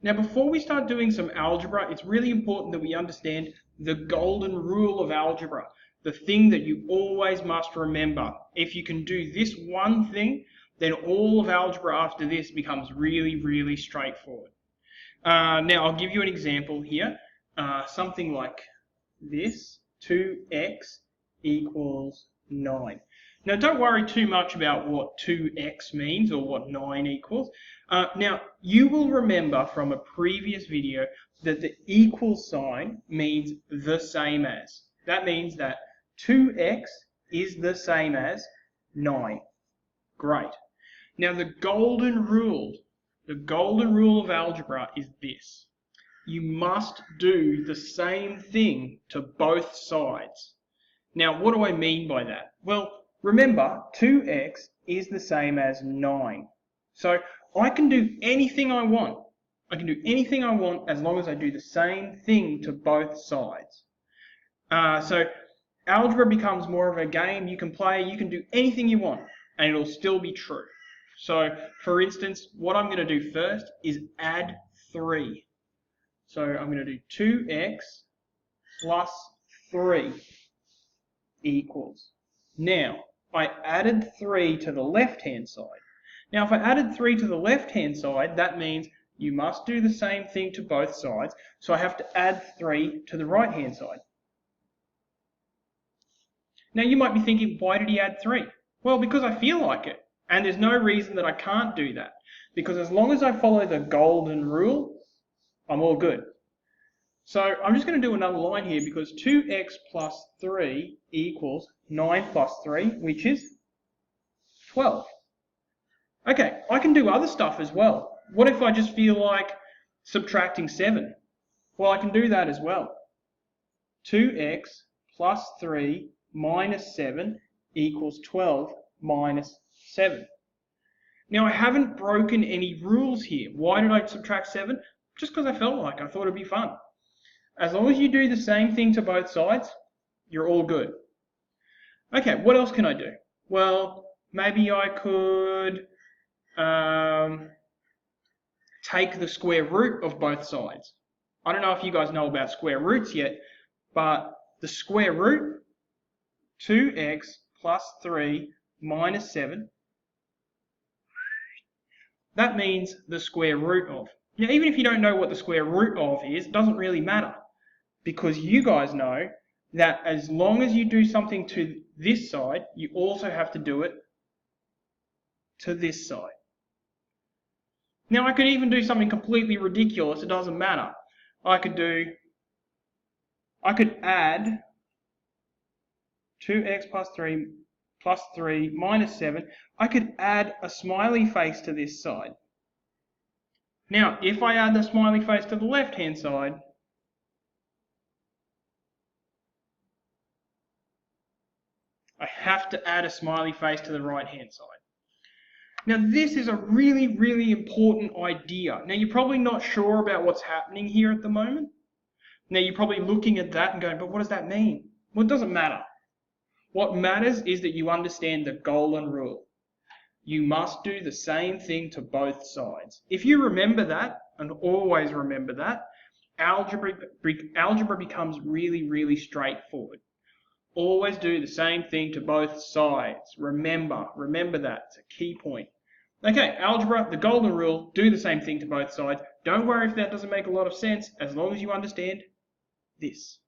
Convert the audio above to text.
Now, before we start doing some algebra, it's really important that we understand the golden rule of algebra, the thing that you always must remember. If you can do this one thing, then all of algebra after this becomes really, really straightforward. Now, I'll give you an example here. Something like this, 2x equals 9. Now, don't worry too much about what 2x means or what 9 equals. Now, you will remember from a previous video that the equal sign means the same as. That means that 2x is the same as 9. Great. Now, the golden rule of algebra is this. You must do the same thing to both sides. Now, what do I mean by that? Well, remember, 2x is the same as 9. So I can do anything I want. I can do anything I want as long as I do the same thing to both sides. So algebra becomes more of a game you can play. You can do anything you want, and it'll still be true. So, for instance, what I'm going to do first is add 3. So I'm going to do 2x plus 3 equals. Now, I added 3 to the left-hand side. Now, if I added 3 to the left-hand side, that means you must do the same thing to both sides. So I have to add 3 to the right-hand side. Now, you might be thinking, why did he add 3? Well, because I feel like it. And there's no reason that I can't do that. Because as long as I follow the golden rule, I'm all good. So I'm just going to do another line here because 2x plus 3 equals 9 plus 3, which is 12. Okay, I can do other stuff as well. What if I just feel like subtracting 7? Well, I can do that as well. 2x plus 3 minus 7 equals 12 minus 7. Now, I haven't broken any rules here. Why did I subtract 7? Just because I felt like I thought it'd be fun. As long as you do the same thing to both sides, you're all good. Okay, what else can I do? Well, maybe I could take the square root of both sides. I don't know if you guys know about square roots yet, but the square root, 2x plus 3 minus 7, that means the square root of. Now, even if you don't know what the square root of is, it doesn't really matter. Because you guys know that as long as you do something to this side, you also have to do it to this side. Now, I could even do something completely ridiculous. It doesn't matter. I could add 2x plus 3 minus 7. I could add a smiley face to this side. Now, if I add the smiley face to the left-hand side, I have to add a smiley face to the right-hand side. Now, this is a really, really important idea. Now, you're probably not sure about what's happening here at the moment. Now, you're probably looking at that and going, but what does that mean? Well, it doesn't matter. What matters is that you understand the golden rule. You must do the same thing to both sides. If you remember that, and always remember that, algebra becomes really, really straightforward. Always do the same thing to both sides. Remember that. It's a key point. Okay, algebra, the golden rule, do the same thing to both sides. Don't worry if that doesn't make a lot of sense, as long as you understand this.